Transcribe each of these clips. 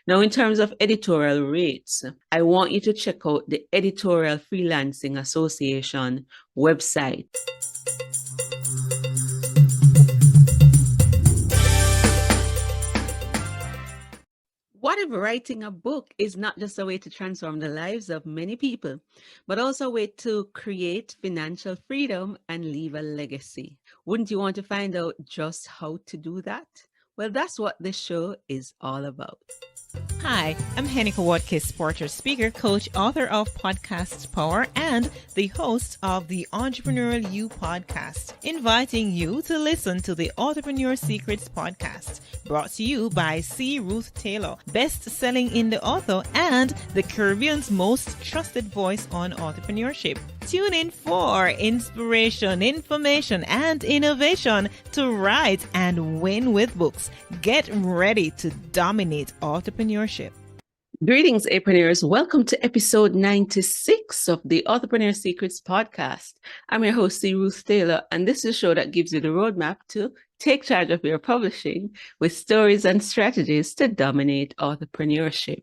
Now, in terms of editorial rates, I want you to check out the Editorial Freelancing Association website. What if writing a book is not just a way to transform the lives of many people, but also a way to create financial freedom and leave a legacy? Wouldn't you want to find out just how to do that? Well, that's what this show is all about. Hi, I'm Hennika Watkis Porter, speaker, coach, author of Podcast Power, and the host of the Entrepreneurial You podcast, inviting you to listen to the Authorpreneur Secrets podcast, brought to you by C. Ruth Taylor, best-selling indie author and the Caribbean's most trusted voice on entrepreneurship. Tune in for inspiration, information, and innovation to write and win with books. Get ready to dominate entrepreneurship. Greetings, entrepreneurs. Welcome to episode 96 of the Authorpreneur Secrets podcast. I'm your host, C. Ruth Taylor, and this is a show that gives you the roadmap to take charge of your publishing with stories and strategies to dominate entrepreneurship.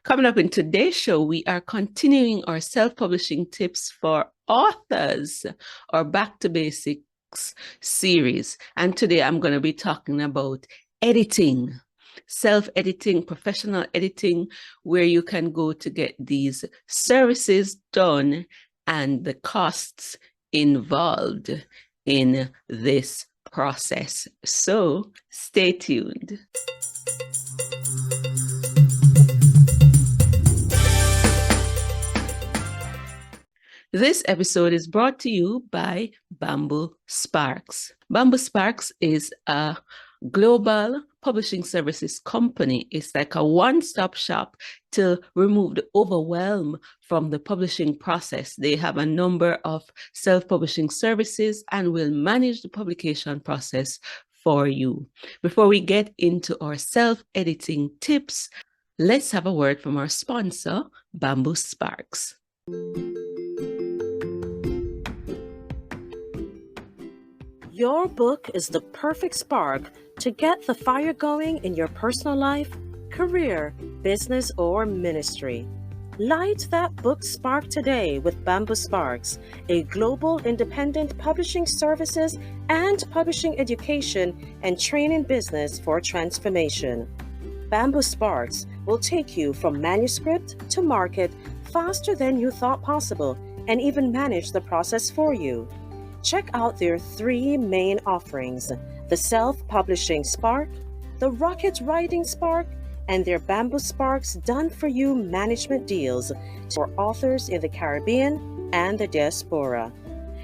Coming up in today's show, we are continuing our self-publishing tips for authors, our Back to Basics series. And today I'm going to be talking about editing, self-editing, professional editing, where you can go to get these services done and the costs involved in this process. So stay tuned. This episode is brought to you by Bamboo Sparks. Bamboo Sparks is a global publishing services company. It's like a one-stop shop to remove the overwhelm from the publishing process. They have a number of self-publishing services and will manage the publication process for you. Before we get into our self-editing tips, let's have a word from our sponsor, Bamboo Sparks. Your book is the perfect spark to get the fire going in your personal life, career, business, or ministry. Light that book spark today with Bamboo Sparks, a global independent publishing services and publishing education and training business for transformation. Bamboo Sparks will take you from manuscript to market faster than you thought possible and even manage the process for you. Check out their three main offerings: the Self-Publishing Spark, the Rocket Writing Spark, and their Bamboo Sparks Done-For-You management deals for authors in the Caribbean and the diaspora.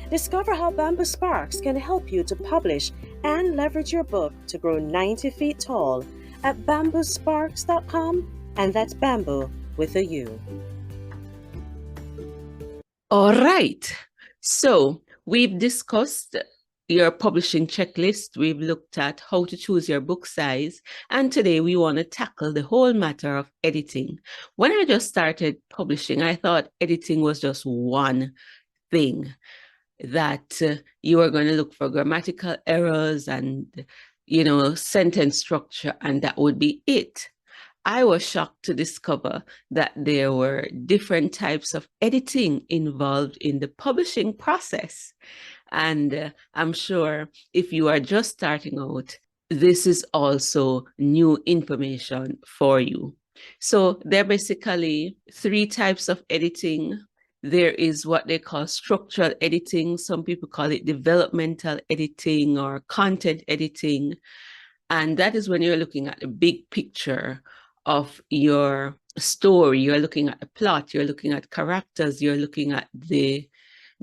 Discover how Bamboo Sparks can help you to publish and leverage your book to grow 90 feet tall at bamboosparks.com, and that's bamboo with a U. All right. So we've discussed your publishing checklist. We've looked at how to choose your book size. And today we want to tackle the whole matter of editing. When I just started publishing, I thought editing was just one thing, that you were going to look for grammatical errors and, sentence structure, and that would be it. I was shocked to discover that there were different types of editing involved in the publishing process. And I'm sure if you are just starting out, this is also new information for you. So there are basically three types of editing. There is what they call structural editing. Some people call it developmental editing or content editing. And that is when you're looking at the big picture of your story. You're looking at the plot, you're looking at characters, you're looking at the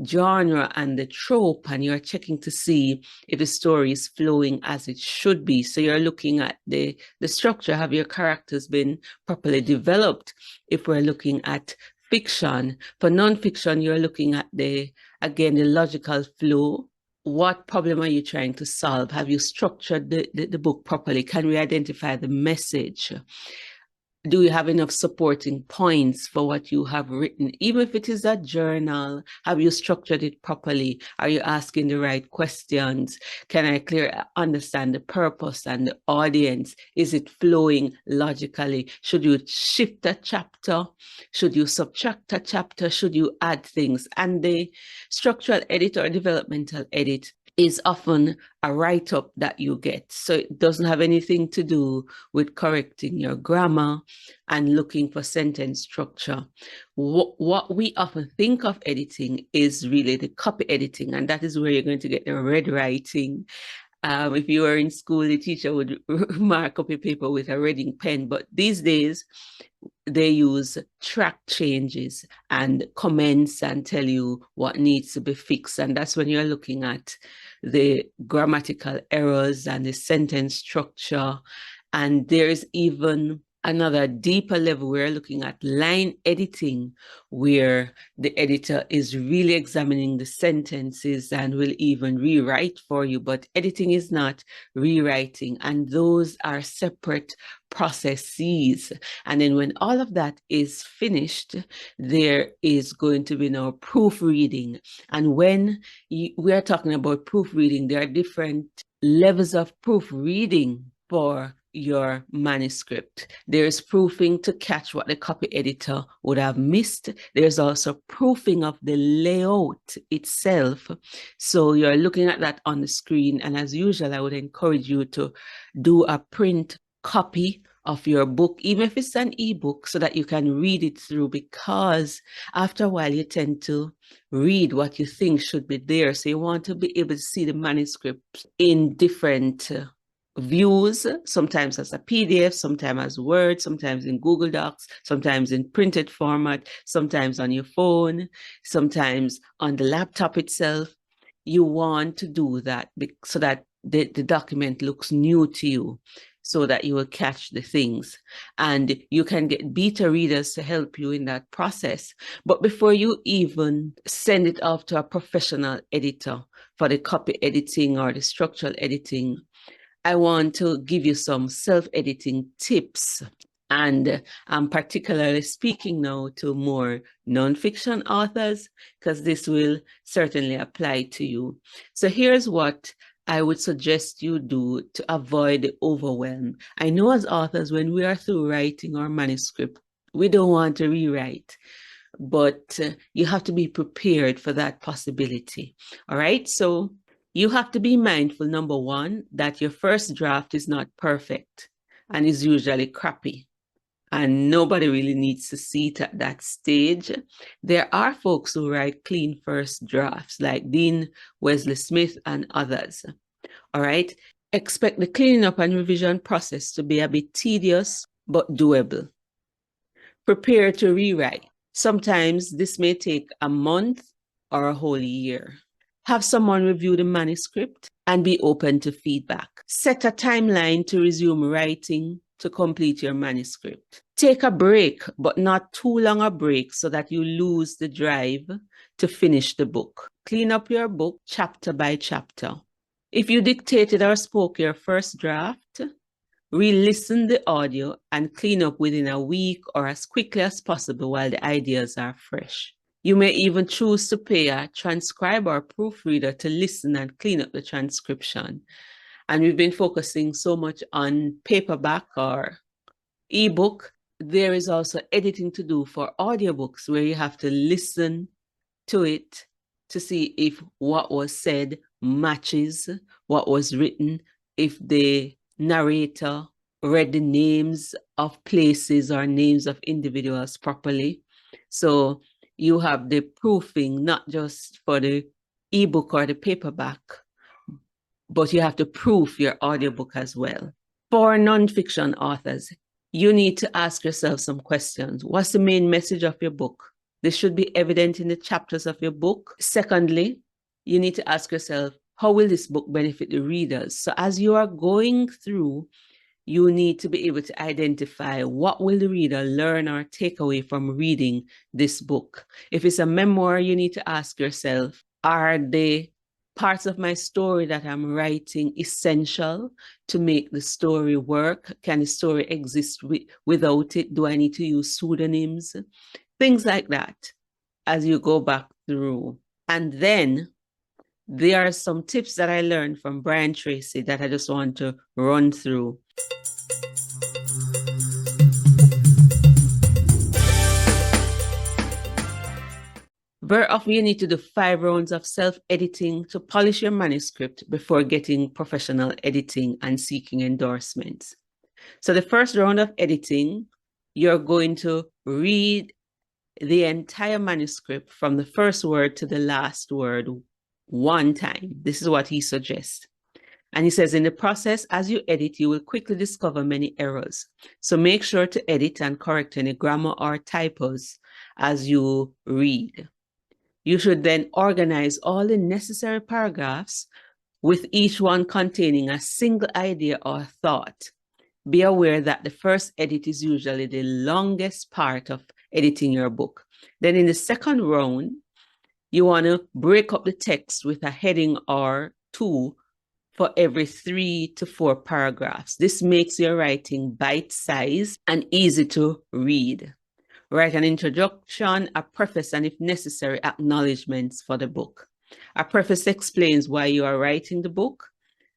genre and the trope, and you're checking to see if the story is flowing as it should be. So you're looking at the structure. Have your characters been properly developed? If we're looking at fiction, for nonfiction, you're looking at the logical flow. What problem are you trying to solve? Have you structured the book properly? Can we identify the message? Do you have enough supporting points for what you have written? Even if it is a journal, have you structured it properly? Are you asking the right questions? Can I clearly understand the purpose and the audience? Is it flowing logically? Should you shift a chapter? Should you subtract a chapter? Should you add things? And the structural edit or developmental edit is often a write-up that you get. So it doesn't have anything to do with correcting your grammar and looking for sentence structure. What we often think of editing is really the copy editing, and that is where you're going to get the red writing. If you were in school, the teacher would mark up your paper with a red ink pen, but these days they use track changes and comments and tell you what needs to be fixed. And that's when you're looking at the grammatical errors and the sentence structure. And there's even another deeper level. We're looking at line editing, where the editor is really examining the sentences and will even rewrite for you. But editing is not rewriting, and those are separate processes. And then when all of that is finished, there is going to be now proofreading. And when we are talking about proofreading, there are different levels of proofreading for your manuscript. There's proofing to catch what the copy editor would have missed. There's also proofing of the layout itself. So you're looking at that on the screen. And as usual, I would encourage you to do a print copy of your book, even if it's an ebook, so that you can read it through, because after a while you tend to read what you think should be there. So you want to be able to see the manuscript in different views, sometimes as a PDF, sometimes as Word, sometimes in Google Docs, sometimes in printed format, sometimes on your phone, sometimes on the laptop itself. You want to do that so that the document looks new to you, so that you will catch the things. And you can get beta readers to help you in that process. But before you even send it off to a professional editor for the copy editing or the structural editing, I want to give you some self-editing tips. And I'm particularly speaking now to more nonfiction authors, because this will certainly apply to you. So here's what I would suggest you do to avoid the overwhelm. I know as authors, when we are through writing our manuscript, we don't want to rewrite, but you have to be prepared for that possibility. All right. So you have to be mindful, number one, that your first draft is not perfect and is usually crappy. And nobody really needs to see it at that stage. There are folks who write clean first drafts, like Dean Wesley Smith and others. All right. Expect the cleaning up and revision process to be a bit tedious, but doable. Prepare to rewrite. Sometimes this may take a month or a whole year. Have someone review the manuscript and be open to feedback. Set a timeline to resume writing to complete your manuscript. Take a break, but not too long a break so that you lose the drive to finish the book. Clean up your book chapter by chapter. If you dictated or spoke your first draft, re-listen the audio and clean up within a week or as quickly as possible while the ideas are fresh. You may even choose to pay a transcriber or proofreader to listen and clean up the transcription. And we've been focusing so much on paperback or ebook. There is also editing to do for audiobooks, where you have to listen to it to see if what was said matches what was written, if the narrator read the names of places or names of individuals properly. So you have the proofing, not just for the ebook or the paperback, but you have to proof your audiobook as well. For nonfiction authors, you need to ask yourself some questions. What's the main message of your book? This should be evident in the chapters of your book. Secondly, you need to ask yourself, how will this book benefit the readers? So as you are going through, you need to be able to identify what will the reader learn or take away from reading this book. If it's a memoir, you need to ask yourself, are the parts of my story that I'm writing essential to make the story work? Can the story exist without it? Do I need to use pseudonyms? Things like that as you go back through. And then there are some tips that I learned from Brian Tracy that I just want to run through. Very often you need to do 5 rounds of self-editing to polish your manuscript before getting professional editing and seeking endorsements. So the first round of editing, you're going to read the entire manuscript from the first word to the last word one time. This is what he suggests. And he says, in the process, as you edit, you will quickly discover many errors. So make sure to edit and correct any grammar or typos as you read. You should then organize all the necessary paragraphs with each one containing a single idea or thought. Be aware that the first edit is usually the longest part of editing your book. Then in the second round, you want to break up the text with a heading or 2 for every 3 to 4 paragraphs. This makes your writing bite-sized and easy to read. Write an introduction, a preface, and if necessary, acknowledgements for the book. A preface explains why you are writing the book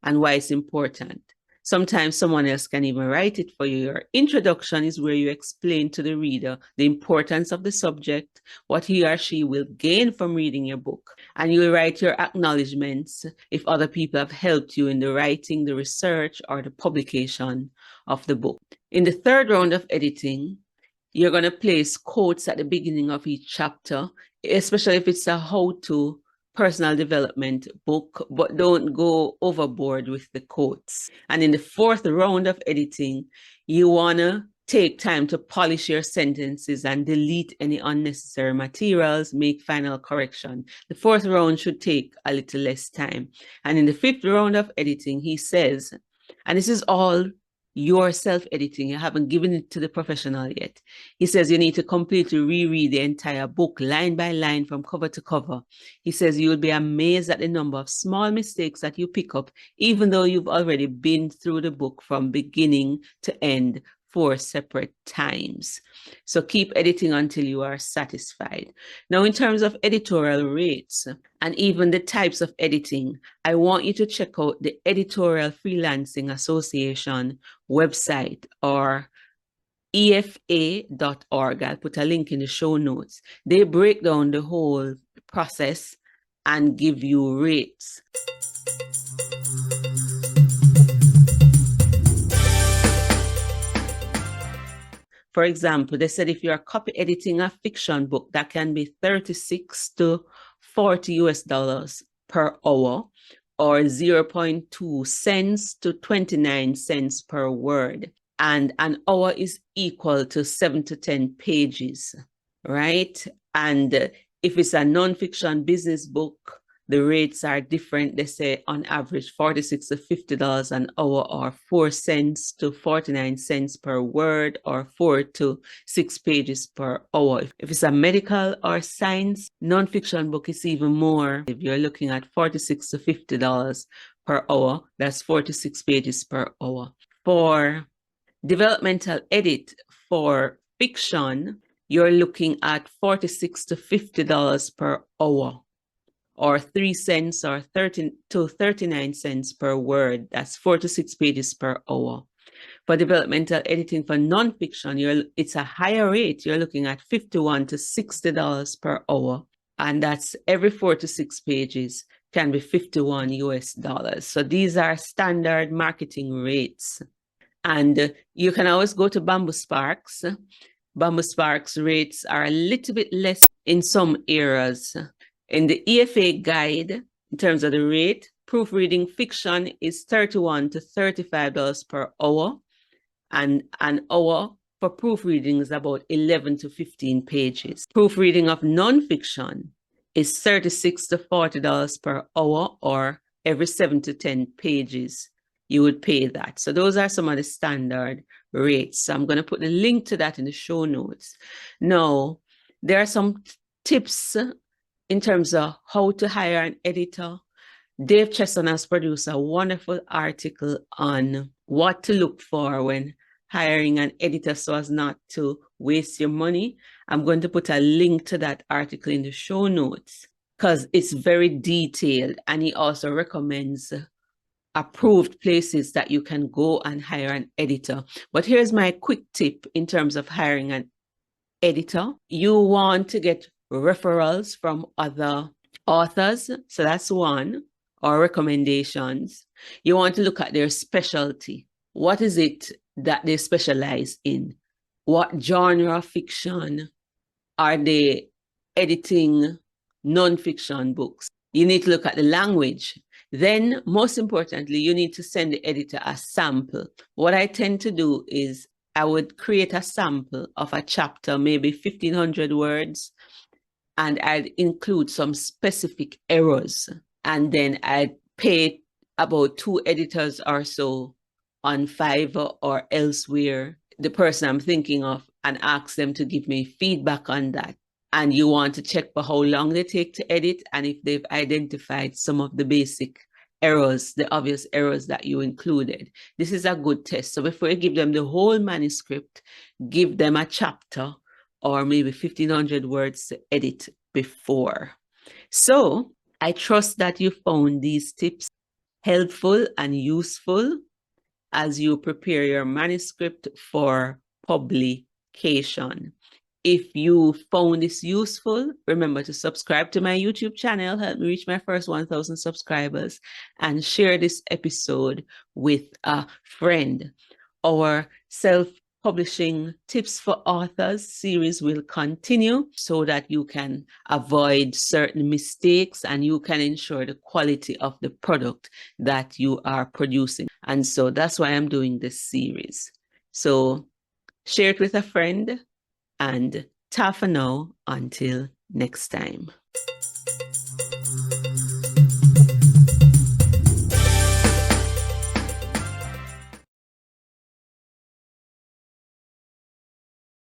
and why it's important. Sometimes someone else can even write it for you. Your introduction is where you explain to the reader the importance of the subject, what he or she will gain from reading your book. And you'll write your acknowledgements if other people have helped you in the writing, the research, or the publication of the book. In the third round of editing, you're going to place quotes at the beginning of each chapter, especially if it's a how-to personal development book, but don't go overboard with the quotes. And in the fourth round of editing, you want to take time to polish your sentences and delete any unnecessary materials, make final correction. The fourth round should take a little less time. And in the fifth round of editing, he says, and this is all your self-editing, you haven't given it to the professional yet. He says you need to completely reread the entire book line by line from cover to cover. He says you will be amazed at the number of small mistakes that you pick up, even though you've already been through the book from beginning to end 4 separate times. So keep editing until you are satisfied. Now, in terms of editorial rates and even the types of editing, I want you to check out the Editorial Freelancing Association website, or EFA.org. I'll put a link in the show notes. They break down the whole process and give you rates. For example, they said if you're copy editing a fiction book, that can be $36 to $40 per hour, or 0.2 cents to 29 cents per word. And an hour is equal to 7 to 10 pages, right? And if it's a nonfiction business book, the rates are different. They say on average $46 to $50 an hour, or 4 cents to 49 cents per word, or 4 to 6 pages per hour. If it's a medical or science nonfiction book, it's even more. If you're looking at $46 to $50 per hour, that's 4 to 6 pages per hour. For developmental edit for fiction, you're looking at $46 to $50 per hour, or 3 cents or 13 to 39 cents per word. That's 4 to 6 pages per hour. For developmental editing for nonfiction, it's a higher rate. You're looking at $51 to $60 per hour. And that's every 4 to 6 pages can be $51. So these are standard marketing rates. And you can always go to Bamboo Sparks. Bamboo Sparks rates are a little bit less in some areas. In the EFA guide, in terms of the rate, proofreading fiction is $31 to $35 per hour, and an hour for proofreading is about 11 to 15 pages. Proofreading of nonfiction is $36 to $40 per hour, or every 7 to 10 pages you would pay that. So those are some of the standard rates. So I'm going to put the link to that in the show notes. Now, there are some tips in terms of how to hire an editor Dave Chesson has produced a wonderful article on what to look for when hiring an editor so as not to waste your money. I'm going to put a link to that article in the show notes because it's very detailed, and he also recommends approved places that you can go and hire an editor. But here's my quick tip in terms of hiring an editor. You want to get referrals from other authors, so that's one, or recommendations. You want to look at their specialty. What is it that they specialize in? What genre of fiction are they editing? Non-fiction books. You need to look at the language. Then, most importantly, you need to send the editor a sample. What I tend to do is I would create a sample of a chapter, maybe 1,500 words, and I'd include some specific errors. And then I'd pay about 2 editors or so on Fiverr or elsewhere, the person I'm thinking of, and ask them to give me feedback on that. And you want to check for how long they take to edit and if they've identified some of the basic errors, the obvious errors that you included. This is a good test. So before you give them the whole manuscript, give them a chapter or maybe 1,500 words to edit before. So I trust that you found these tips helpful and useful as you prepare your manuscript for publication. If you found this useful, remember to subscribe to my YouTube channel, help me reach my first 1,000 subscribers, and share this episode with a friend. Our self-publishing tips for authors series will continue so that you can avoid certain mistakes and you can ensure the quality of the product that you are producing. And so that's why I'm doing this series. So share it with a friend. And ta for now, until next time.